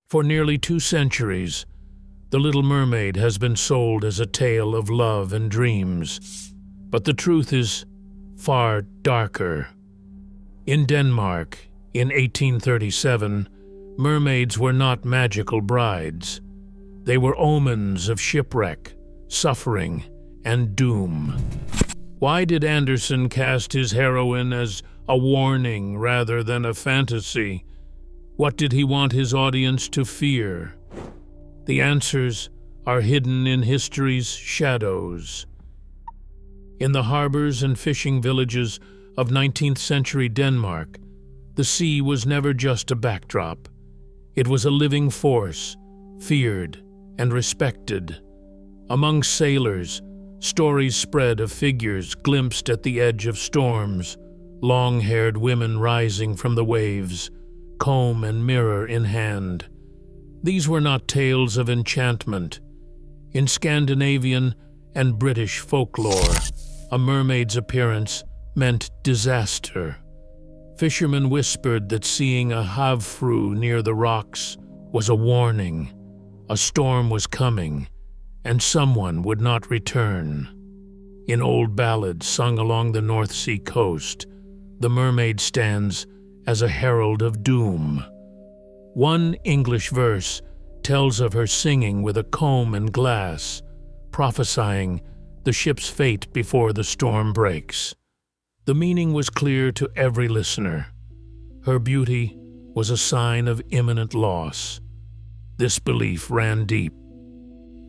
For nearly 2 centuries, The Little Mermaid has been sold as a tale of love and dreams. But the truth is far darker. In Denmark, in 1837, mermaids were not magical brides. They were omens of shipwreck, suffering, and doom. Why did Andersen cast his heroine as a warning rather than a fantasy? What did he want his audience to fear? The answers are hidden in history's shadows. In the harbors and fishing villages of 19th century Denmark, the sea was never just a backdrop. It was a living force, feared and respected. Among sailors, stories spread of figures glimpsed at the edge of storms, long-haired women rising from the waves, comb and mirror in hand. These were not tales of enchantment. In Scandinavian and British folklore, a mermaid's appearance meant disaster. Fishermen whispered that seeing a havfrue near the rocks was a warning. A storm was coming, and someone would not return. In old ballads sung along the North Sea coast, the mermaid stands as a herald of doom. One English verse tells of her singing with a comb and glass, prophesying the ship's fate before the storm breaks. The meaning was clear to every listener. Her beauty was a sign of imminent loss. This belief ran deep.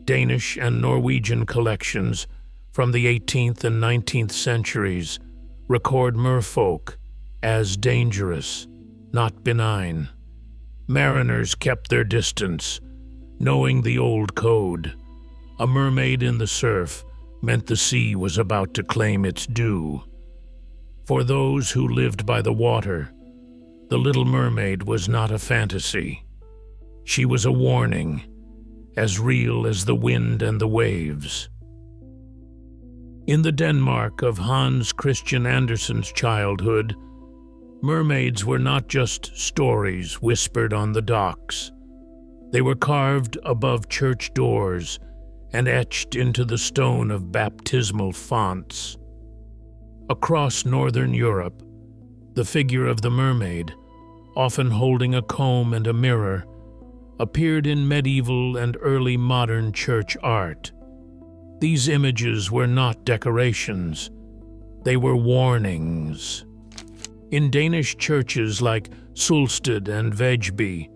Danish and Norwegian collections from the 18th and 19th centuries record merfolk as dangerous, not benign. Mariners kept their distance, knowing the old code. A mermaid in the surf meant the sea was about to claim its due. For those who lived by the water, the Little Mermaid was not a fantasy. She was a warning, as real as the wind and the waves. In the Denmark of Hans Christian Andersen's childhood, mermaids were not just stories whispered on the docks. They were carved above church doors and etched into the stone of baptismal fonts. Across northern Europe, the figure of the mermaid, often holding a comb and a mirror, appeared in medieval and early modern church art. These images were not decorations. They were warnings. In Danish churches like Sulsted and Vejby,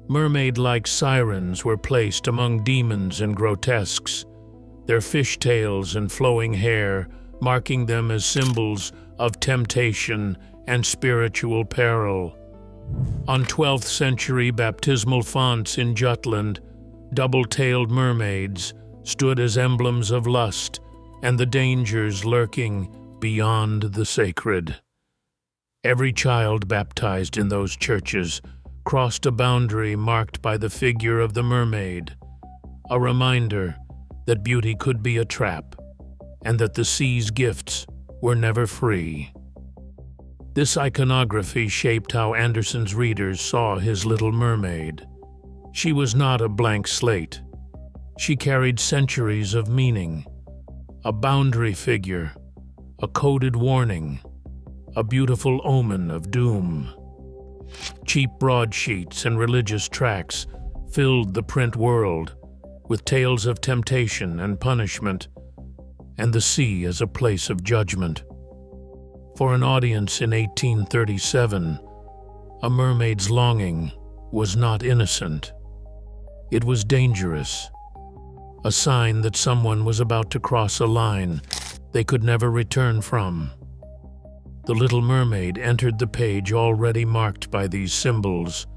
mermaid-like sirens were placed among demons and grotesques, their fishtails and flowing hair marking them as symbols of temptation and spiritual peril. On 12th century baptismal fonts in Jutland, double-tailed mermaids stood as emblems of lust and the dangers lurking beyond the sacred. Every child baptized in those churches crossed a boundary marked by the figure of the mermaid, a reminder that beauty could be a trap and that the sea's gifts were never free. This iconography shaped how Andersen's readers saw his Little Mermaid. She was not a blank slate. She carried centuries of meaning, a boundary figure, a coded warning, a beautiful omen of doom. Cheap broadsheets and religious tracts filled the print world with tales of temptation and punishment, and the sea as a place of judgment. For an audience in 1837, a mermaid's longing was not innocent. It was dangerous, a sign that someone was about to cross a line they could never return from. The Little Mermaid entered the page already marked by these symbols,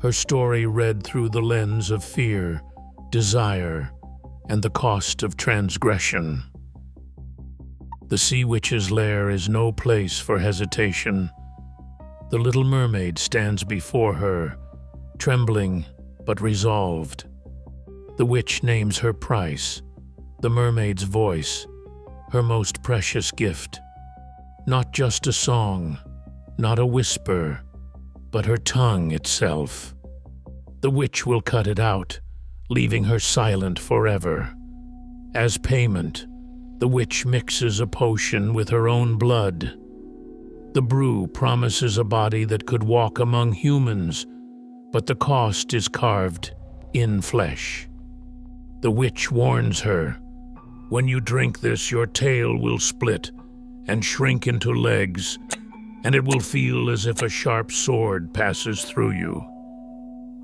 her story read through the lens of fear, desire, and the cost of transgression. The Sea Witch's lair is no place for hesitation. The Little Mermaid stands before her, trembling but resolved. The witch names her price, the mermaid's voice, her most precious gift. Not just a song, not a whisper, but her tongue itself. The witch will cut it out, leaving her silent forever. As payment, the witch mixes a potion with her own blood. The brew promises a body that could walk among humans, but the cost is carved in flesh. The witch warns her, "When you drink this, your tail will split and shrink into legs, and it will feel as if a sharp sword passes through you.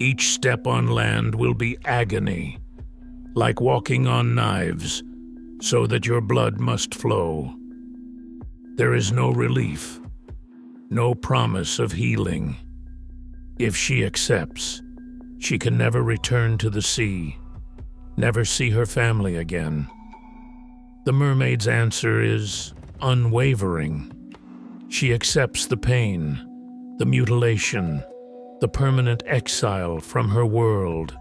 Each step on land will be agony, like walking on knives, so that your blood must flow. There is no relief, no promise of healing. If she accepts, she can never return to the sea, never see her family again." The mermaid's answer is unwavering. She accepts the pain, the mutilation, the permanent exile from her world.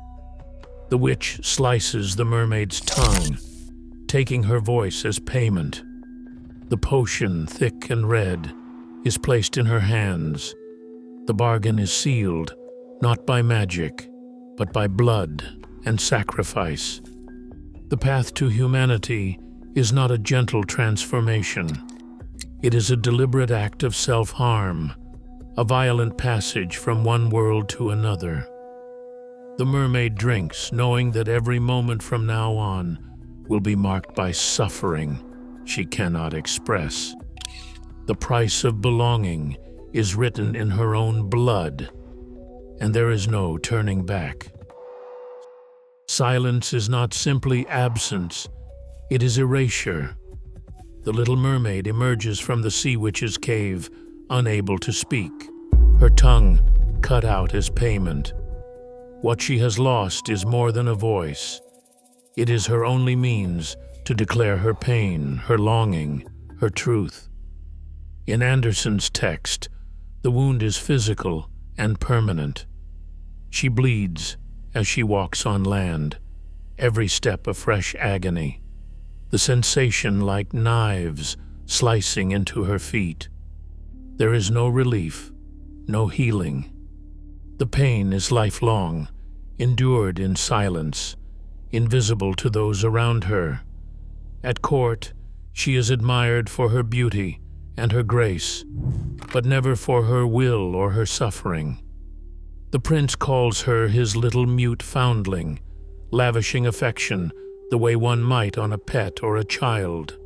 The witch slices the mermaid's tongue, taking her voice as payment. The potion, thick and red, is placed in her hands. The bargain is sealed, not by magic, but by blood and sacrifice. The path to humanity is not a gentle transformation. It is a deliberate act of self-harm, a violent passage from one world to another. The mermaid drinks, knowing that every moment from now on will be marked by suffering she cannot express. The price of belonging is written in her own blood, and there is no turning back. Silence is not simply absence, it is erasure. The little mermaid emerges from the sea witch's cave, unable to speak, her tongue cut out as payment. What she has lost is more than a voice. It is her only means to declare her pain, her longing, her truth. In Andersen's text, the wound is physical and permanent. She bleeds as she walks on land, every step a fresh agony, the sensation like knives slicing into her feet. There is no relief, no healing. The pain is lifelong, endured in silence, invisible to those around her. At court, she is admired for her beauty and her grace, but never for her will or her suffering. The prince calls her his little mute foundling, lavishing affection the way one might on a pet or a child.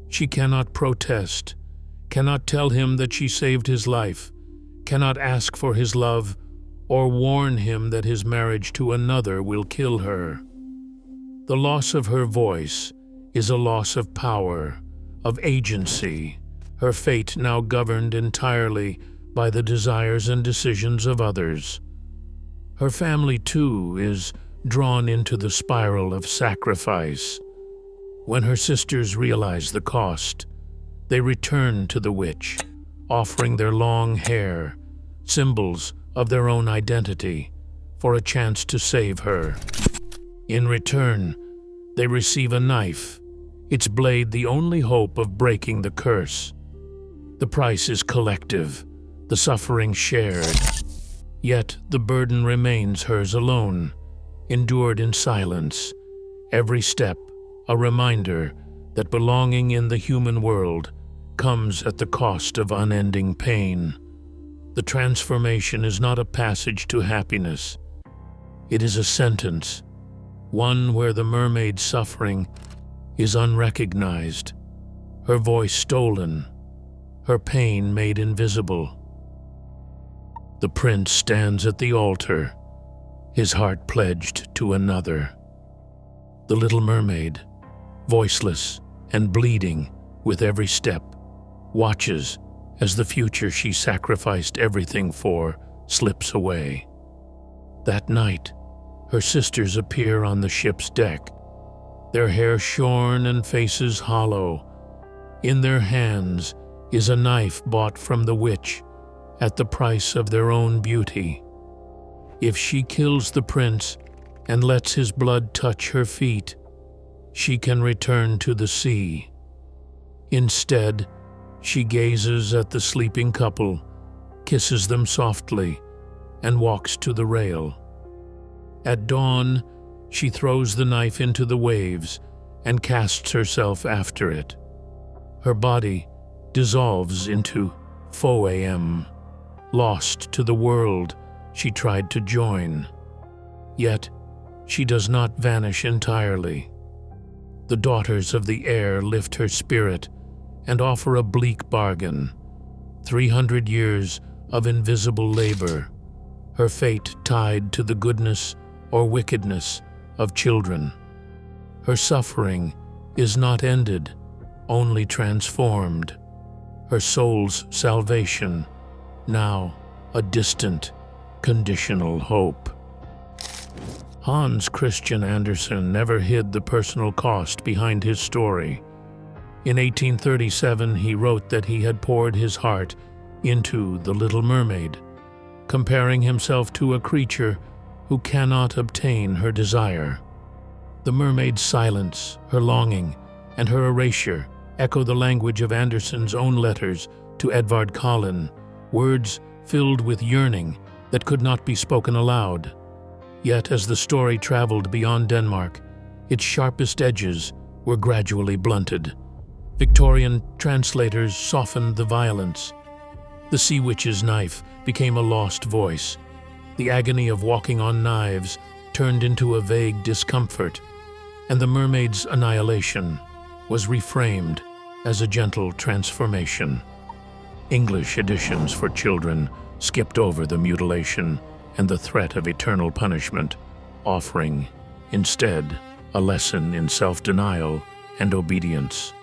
She cannot protest, cannot tell him that she saved his life, cannot ask for his love, or warn him that his marriage to another will kill her. The loss of her voice is a loss of power, of agency, her fate now governed entirely by the desires and decisions of others. Her family, too, is drawn into the spiral of sacrifice. When her sisters realize the cost, they return to the witch, offering their long hair, symbols of their own identity, for a chance to save her. In return, they receive a knife, its blade the only hope of breaking the curse. The price is collective, the suffering shared. Yet the burden remains hers alone, endured in silence, every step a reminder that belonging in the human world comes at the cost of unending pain. The transformation is not a passage to happiness. It is a sentence, one where the mermaid's suffering is unrecognized, her voice stolen, her pain made invisible. The prince stands at the altar, his heart pledged to another. The little mermaid, voiceless and bleeding with every step, watches as the future she sacrificed everything for slips away. That night, her sisters appear on the ship's deck, their hair shorn and faces hollow. In their hands is a knife bought from the witch at the price of their own beauty. If she kills the prince and lets his blood touch her feet, she can return to the sea. Instead, she gazes at the sleeping couple, kisses them softly, and walks to the rail. At dawn, she throws the knife into the waves and casts herself after it. Her body dissolves into 4 a.m., lost to the world she tried to join. Yet, she does not vanish entirely. The daughters of the air lift her spirit and offer a bleak bargain. 300 years of invisible labor, her fate tied to the goodness or wickedness of children. Her suffering is not ended, only transformed. Her soul's salvation, now a distant, conditional hope. Hans Christian Andersen never hid the personal cost behind his story. In 1837, he wrote that he had poured his heart into the Little Mermaid, comparing himself to a creature who cannot obtain her desire. The mermaid's silence, her longing, and her erasure echo the language of Andersen's own letters to Edvard Collin, words filled with yearning that could not be spoken aloud. Yet as the story traveled beyond Denmark, its sharpest edges were gradually blunted. Victorian translators softened the violence. The sea witch's knife became a lost voice. The agony of walking on knives turned into a vague discomfort, and the mermaid's annihilation was reframed as a gentle transformation. English editions for children skipped over the mutilation and the threat of eternal punishment, offering, instead, a lesson in self-denial and obedience.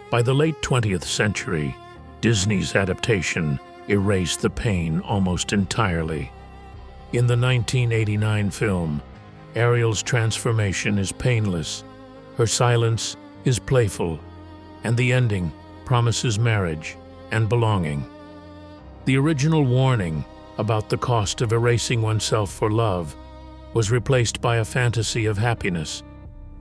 By the late 20th century, Disney's adaptation erased the pain almost entirely. In the 1989 film, Ariel's transformation is painless, her silence is playful, and the ending promises marriage and belonging. The original warning about the cost of erasing oneself for love was replaced by a fantasy of happiness,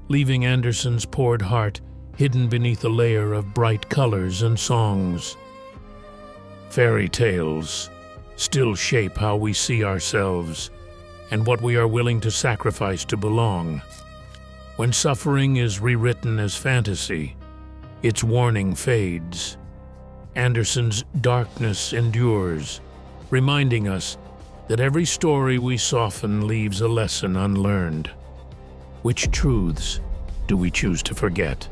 leaving Andersen's poured heart hidden beneath a layer of bright colors and songs. Fairy tales still shape how we see ourselves and what we are willing to sacrifice to belong. When suffering is rewritten as fantasy, its warning fades. Andersen's darkness endures, reminding us that every story we soften leaves a lesson unlearned. Which truths do we choose to forget?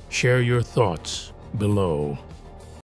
Share your thoughts below.